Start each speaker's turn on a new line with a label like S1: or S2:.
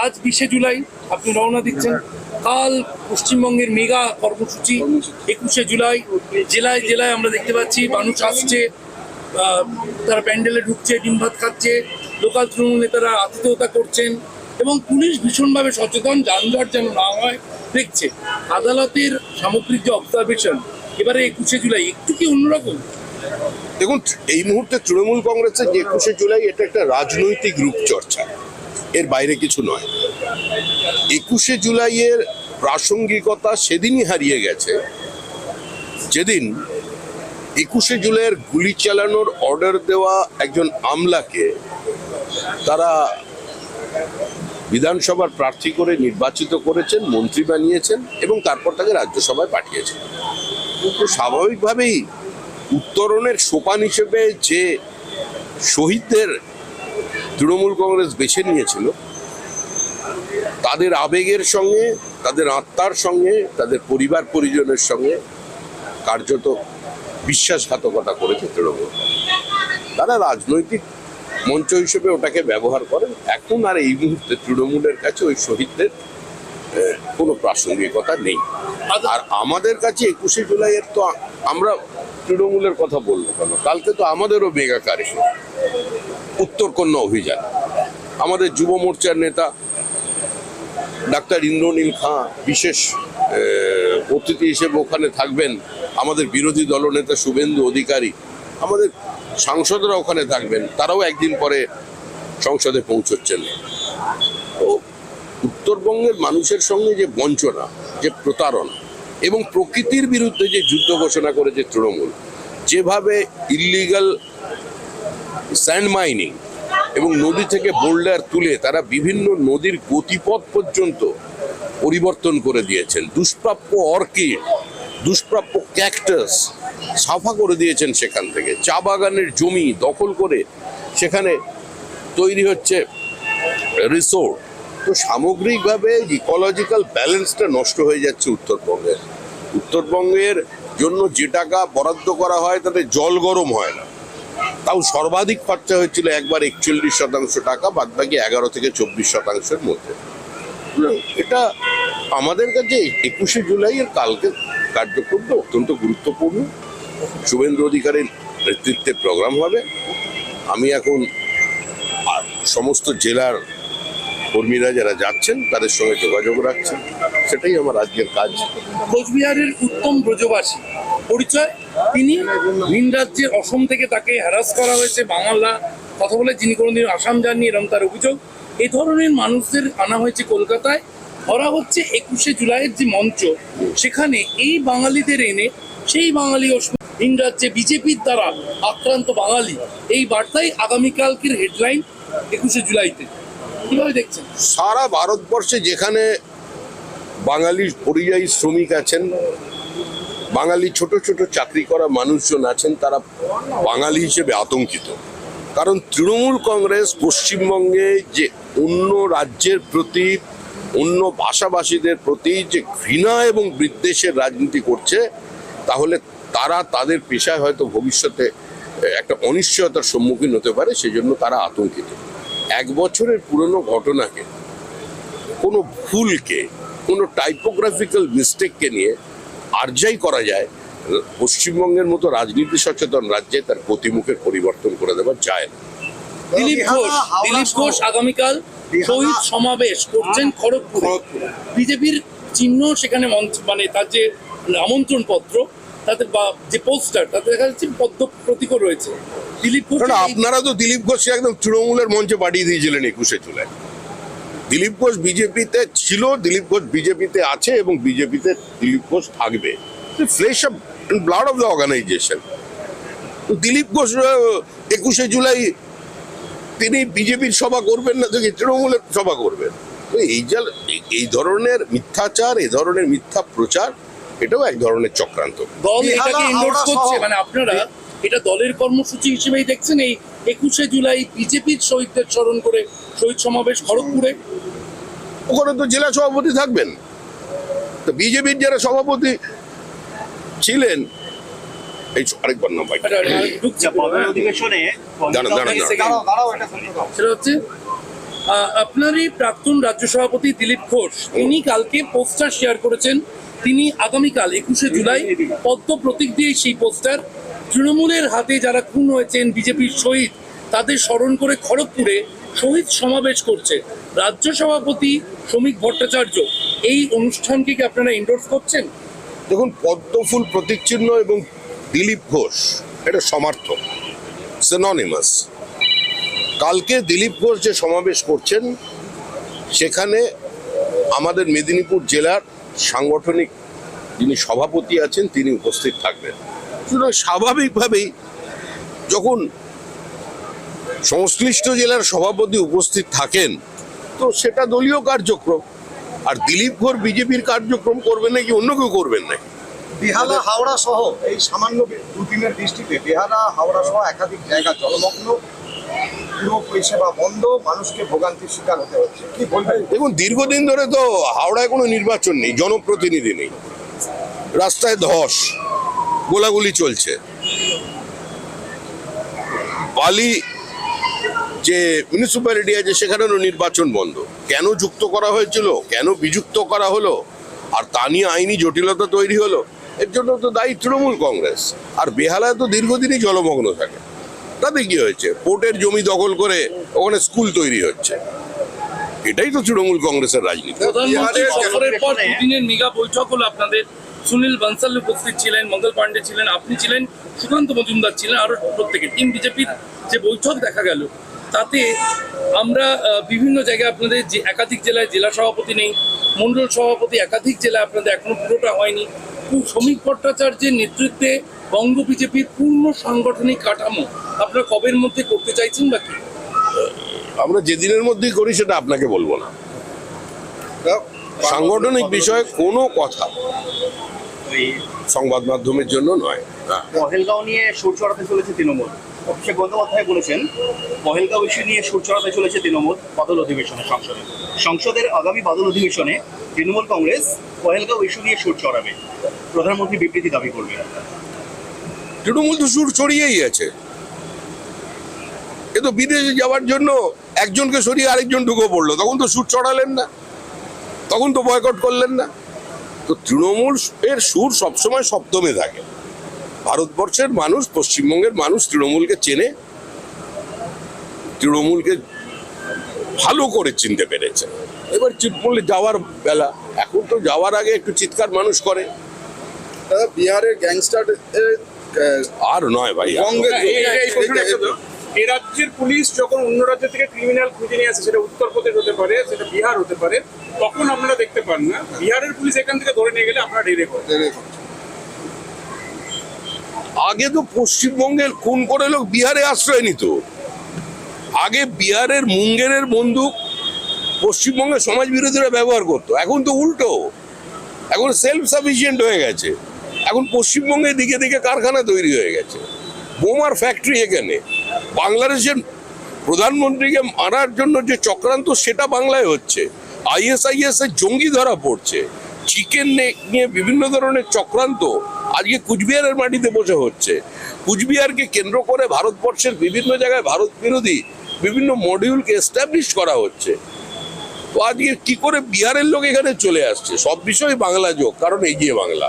S1: আজ 20শে জুলাই আপনি রওনা দিচ্ছেন। কাল পশ্চিমবঙ্গের মেগা কর্মসূচি 21শে জুলাই। জেলায় জেলায় আমরা দেখতে পাচ্ছি মানুষ আসছে, তারা প্যান্ডেলে ঢুকছে, ডিম ভাত খাচ্ছে, লোকাল তৃণমূল নেতারা আতিথেয়তা করছেন এবং পুলিশ ভীষণভাবে সচেতন, যানজট যেন না হয় দেখছে। আদালতের সামগ্রিক যে অবজারভেশন এবারে 21শে জুলাই একটু কি অন্যরকম?
S2: দেখুন, এই মুহূর্তে তৃণমূল কংগ্রেসের যে 21শে জুলাই এটা একটা রাজনৈতিক রূপচর্চা, এর বাইরে কিছু নয়। 21শে জুলাইয়ের প্রাসঙ্গিকতা সেদিনই হারিয়ে গেছে যেদিন 21শে জুলাইয়ের গুলি চালানোর অর্ডার দেওয়া একজন আমলাকে তারা বিধানসভার প্রার্থী করে নির্বাচিত করেছেন, মন্ত্রী বানিয়েছেন এবং তারপর তাকে রাজ্যসভায় পাঠিয়েছেন। কিন্তু স্বাভাবিকভাবেই উত্তরণের সোপান হিসেবে যে শহীদদের তৃণমূল কংগ্রেস বেছে নিয়েছিল, তাদের আবেগের সঙ্গে, তাদের আত্মার সঙ্গে, তাদের পরিবার পরিজনের সঙ্গে কার্যত বিশ্বাসঘাতকতা করেছে তৃণমূল। তারা রাজনৈতিক মঞ্চ হিসেবে ওটাকে ব্যবহার করেন। এখন আর এই মুহূর্তে তৃণমূলের কাছে ওই শহীদদের কোনো প্রাসঙ্গিকতা নেই। আর আমাদের কাছে 21শে জুলাইয়ের তো আমরা তৃণমূলের কথা বলবো কেন, কালকে তো আমাদেরও মেগা কার্যক্রম উত্তরকন্যা অভিযান। আমাদের যুব মোর্চার নেতা ডাক্তার ইন্দ্রনীল খাঁ বিশেষ অতিথি হিসেবে ওখানে থাকবেন, আমাদের বিরোধী দলনেতা শুভেন্দু অধিকারী, আমাদের সাংসদরা ওখানে থাকবেন, তারাও একদিন পরে সংসদে পৌঁছচ্ছেন। তো উত্তরবঙ্গের মানুষের সঙ্গে যে বঞ্চনা, যে প্রতারণা এবং প্রকৃতির বিরুদ্ধে যে যুদ্ধ ঘোষণা করেছে তৃণমূল, যেভাবে ইল্লিগাল স্যান্ড মাইনিং এবং নদী থেকে বোল্ডার তুলে তারা বিভিন্ন নদীর গতিপথ পর্যন্ত পরিবর্তন করে দিয়েছেন, দুষ্প্রাপ্য অর্কিড, দুষ্প্রাপ্য ক্যাকটাস সাফা করে দিয়েছেন সেখান থেকে, চা বাগানের জমি দখল করে সেখানে তৈরি হচ্ছে রিসোর্ট। তো সামগ্রিকভাবে ইকোলজিক্যাল ব্যালেন্সটা নষ্ট হয়ে যাচ্ছে উত্তরবঙ্গের। উত্তরবঙ্গের জন্য যে টাকা বরাদ্দ করা হয় তাতে জল গরম হয় না, তাও সর্বাধিক খরচা হয়েছিল একবার 41% টাকা, বাদ বাকি 11 থেকে 24%-এর মধ্যে। এটা আমাদের কাছে 21শে জুলাইয়ের কালকে কার্যক্রমটা অত্যন্ত গুরুত্বপূর্ণ। শুভেন্দু অধিকারীর নেতৃত্বে প্রোগ্রাম হবে। আমি এখন সমস্ত জেলার কর্মীরা যারা যাচ্ছেন তাদের সঙ্গে যোগাযোগ রাখছেন, সেটাই আমার আজকের কাজ।
S1: কোচবিহারের উত্তম ব্রজবাসী পরিচয়, তিনি ভিন রাজ্যের অসম থেকে তাকে হ্যারাস করা হয়েছে, বাংলা কথা বলে, যিনি কোনোদিন আসাম যাননি এরকম তার অভিযোগ। এই ধরনের মানুষদের আনা হয়েছে কলকাতায়, ধরা হচ্ছে 21শে জুলাইয়ের যে মঞ্চ, সেখানে এই বাঙালিদের এনে সেই বাঙালি ভিন রাজ্যে বিজেপির দ্বারা আক্রান্ত বাঙালি, এই বার্তাই আগামীকালকের হেডলাইন 21শে জুলাইতে। কিভাবে দেখছেন?
S2: সারা ভারতবর্ষে যেখানে বাঙালি পরিযায়ী শ্রমিক আছেন, বাঙালি ছোট ছোট চাকরি করা মানুষজন আছেন, তারা বাঙালি হিসেবে আতঙ্কিত। কারণ তৃণমূল কংগ্রেস পশ্চিমবঙ্গে যে অন্য রাজ্যের প্রতি, অন্য ভাষাভাষীদের প্রতি যে ঘৃণা এবং বিদ্বেষের রাজনীতি করছে, তাহলে তারা তাদের পেশায় হয়তো ভবিষ্যতে একটা অনিশ্চয়তার সম্মুখীন হতে পারে, সেজন্য তারা আতঙ্কিত। 1 বছরের পুরনো ঘটনাকে, কোনো ভুলকে, কোনো টাইপোগ্রাফিক্যাল মিস্টেককে নিয়ে আর যাই করা যায়, পশ্চিমবঙ্গের মতো রাজনীতি সচেতন রাজ্যে তার গতিমুখের পরিবর্তন করে দেওয়া যায় না।
S1: দিলীপ ঘোষ আগামীকাল শহীদ সমাবেশ করছেন খড়গপুরে। বিজেপির চিহ্ন সেখানে মানে তার যে আমন্ত্রণ পত্র, তাতে যে পোস্টার, তাতে দেখা যাচ্ছে পদ্ম প্রতীকও রয়েছে। দিলীপ ঘোষ,
S2: আপনারা তো দিলীপ ঘোষকে একদম তৃণমূলের মঞ্চে পাঠিয়ে দিয়েছিলেন 21শে জুলাই। দিলীপ ঘোষ বিজেপিতে ছিল, দিলীপ ঘোষ বিজেপিতে আছে এবং বিজেপিতে দিলীপ ঘোষ থাকবে। Flesh of blood of the organization. Dilip Ghosh 21শে জুলাই তিনি বিজেপির সভা করবেন না, তো তৃণমূলের সভা করবেন। তো এই ধরনের মিথ্যাচার, এই ধরনের মিথ্যা প্রচার, এটাও এক ধরনের চক্রান্ত।
S1: দল এটাকে এন্ডোর্স করছে, মানে আপনারা এটা দলের কর্মসূচি হিসেবেই দেখছেন এই 21শে জুলাই বিজেপির শহীদদের স্মরণ করে শহীদ সমাবেশ খড়গপুরে?
S2: ওখানে তো জেলা সভাপতি থাকবেন, তো বিজেপির যারা সভাপতি ছিলেন, এই আরেকবার নাম ভাই
S1: সেটা হচ্ছে আপনারই প্রাক্তন রাজ্য সভাপতি দিলীপ ঘোষ তিনি কালকে পোস্টার শেয়ার করেছেন। তিনি আগামীকাল 21শে জুলাই পদ্ম প্রতীক দিয়ে সেই পোস্টার তৃণমূলের হাতে যারা খুন হয়েছেন বিজেপির শহীদ তাদের স্মরণ করে খড়গপুরে শহীদ সমাবেশ করছে রাজ্য সভাপতি শ্রমিক ভট্টাচার্য। এই অনুষ্ঠানকে কি আপনারা এন্ডোর্স করছেন?
S2: দেখুন, পদ্মফুল প্রতীক চিহ্ন এবং দিলীপ ঘোষ এটা সমার্থক, সিনোনিমাস। কালকে দিলীপ ঘোষ যে সমাবেশ করছেন সেখানে আমাদের মেদিনীপুর জেলার সাংগঠনিক যিনি সভাপতি আছেন তিনি উপস্থিত থাকবেন। সুতরাং স্বাভাবিকভাবেই যখন সংশ্লিষ্ট জেলার সভাপতি উপস্থিত থাকেন তো সেটা দলীয় কার্যক্রম। আর দিলীপ ঘোষ বিজেপির কার্যক্রম করবেন নাকি অন্য কেউ করবেন নাকি?
S3: বেহালা হাওড়া সহ এই সামান্য দুদিনের বৃষ্টিতে বেহালা হাওড়া সহ একাধিক জায়গা জলমগ্ন, পুরো পরিষেবা বন্ধ, মানুষকে ভোগান্তির শিকার হতে হচ্ছে, কি বলবেন?
S2: দেখুন, দীর্ঘদিন ধরে তো হাওড়ায় কোনো নির্বাচন নেই, জনপ্রতিনিধি নেই, রাস্তায় ধস, গোলাগুলি চলছে। বালি যে মিউনিসিপ্যালিটি আছে সেখানেও নির্বাচন বন্ধ। কেন যুক্ত করা হয়েছিল, কেন বিযুক্ত করা হলো, আর তা নিয়ে আইনি জটিলতা তৈরি হলো, এর জন্য তো দায়ী তৃণমূল কংগ্রেস। আর বেহালায় তো দীর্ঘদিনই জলমগ্ন থাকে। তাতে কি হয়েছে? পোর্টের জমি দখল করে ওখানে স্কুল তৈরি হচ্ছে। এটাই তো তৃণমূল কংগ্রেসের রাজনীতি।
S1: প্রধানমন্ত্রী সফরের পর দুদিনের মেগা বৈঠক হলো আপনাদের। সুনীল বানসাল উপস্থিত ছিলেন, মঙ্গল পাণ্ডে ছিলেন, আপনি ছিলেন, সুকান্ত মজুমদার ছিলেন, আরো প্রত্যেকে টিম বিজেপির যে বৈঠক দেখা গেল তাতে আমরা বিভিন্ন জায়গায় আপনাদের যে একাধিক জেলায় জেলা সভাপতি নেই, মণ্ডল সভাপতি একাধিক জেলায় আপনাদের এখনো পুরোটা হয়নি। শ্রমিক ভট্টাচার্যের নেতৃত্বে বঙ্গ বিজেপির পূর্ণ সাংগঠনিক কাঠামো আপনারা কবের মধ্যে করতে চাইছেন বা কি?
S2: আমরা যেদিনের মধ্যেই করি সেটা আপনাকে বলবো না। সাংগঠনিক বিষয়ে কোনো কথা সংবাদ মাধ্যমের জন্য নয়।
S4: পহেলগাঁও নিয়ে সুর চড়াতে চলেছে তৃণমূল। অভিষেক বন্দ্যোপাধ্যায় বলেছেন পহেলগাঁও ইস্যু নিয়ে সুর চড়াতে চলেছে তৃণমূল বাদল অধিবেশনে। সংসদের আগামী বাদল অধিবেশনে তৃণমূল কংগ্রেস পহেলগাঁও ইস্যু নিয়ে সুর চড়াবে, প্রধানমন্ত্রী বিবৃতি দাবি করবেন।
S2: তৃণমূল তো সুর ছড়িয়েই আছে। এ তো বিদেশে যাওয়ার জন্য একজনকে সরিয়ে আরেকজন ঢুকে পড়লো, তখন তো সুর চড়ালেন না, তখন তো বয়কট করলেন না। তো তৃণমূল এর সুর সবসময় সপ্তমে থাকে। ভারতবর্ষের মানুষ, পশ্চিমবঙ্গের মানুষ তৃণমূলকে চেনে, তৃণমূলকে ভালো করে চিনতে পেরেছে। এবার তৃণমূলে যাওয়ার বেলা, এখন তো যাওয়ার আগে একটু চিৎকার মানুষ করে।
S3: বিহারের গ্যাংস্টার
S2: আর নয় ভাই,
S5: এই রাজ্যের পুলিশ যখন অন্য রাজ্য থেকে ক্রিমিনাল খুঁজে নিয়ে আসে, সেটা উত্তরপ্রদেশ হতে পারে, সেটা বিহার হতে পারে, তখন আপনারা দেখতে পান না বিহারের পুলিশ এখান থেকে ধরে নিয়ে গেলে আপনারা ডেরে করেন।
S2: আগে তো পশ্চিমবঙ্গের খুন করে লোক বিহারে আশ্রয় নিত। আগে বিহারের মুঙ্গেরের বন্দুক পশ্চিমবঙ্গের সমাজ বিরোধীরা ব্যবহার করতো। এখন তো উল্টো, এখন সেলফ সাফিসিয়েন্ট হয়ে গেছে। এখন পশ্চিমবঙ্গের দিকে দিকে কারখানা তৈরি হয়ে গেছে, বোমার ফ্যাক্টরি। এখানে বাংলাদেশের প্রধানমন্ত্রীকে মারার জন্য যে চক্রান্ত সেটা বাংলায় হচ্ছে। ISIS এর জঙ্গি ধরা পড়ছে, চিকেন নিয়ে বিভিন্ন ধরনের চক্রান্ত আজকে কুচবিহারের মাটিতে বসে হচ্ছে। কুচবিহারকে কেন্দ্র করে ভারতবর্ষের বিভিন্ন জায়গায় ভারত বিরোধী বিভিন্ন মডিউলকে এস্টাবলিশ করা হচ্ছে। তো আজকে কি করে বিহারের লোক এখানে চলে আসছে? সব বিষয় বাংলা যোগ, কারণ এগিয়ে বাংলা।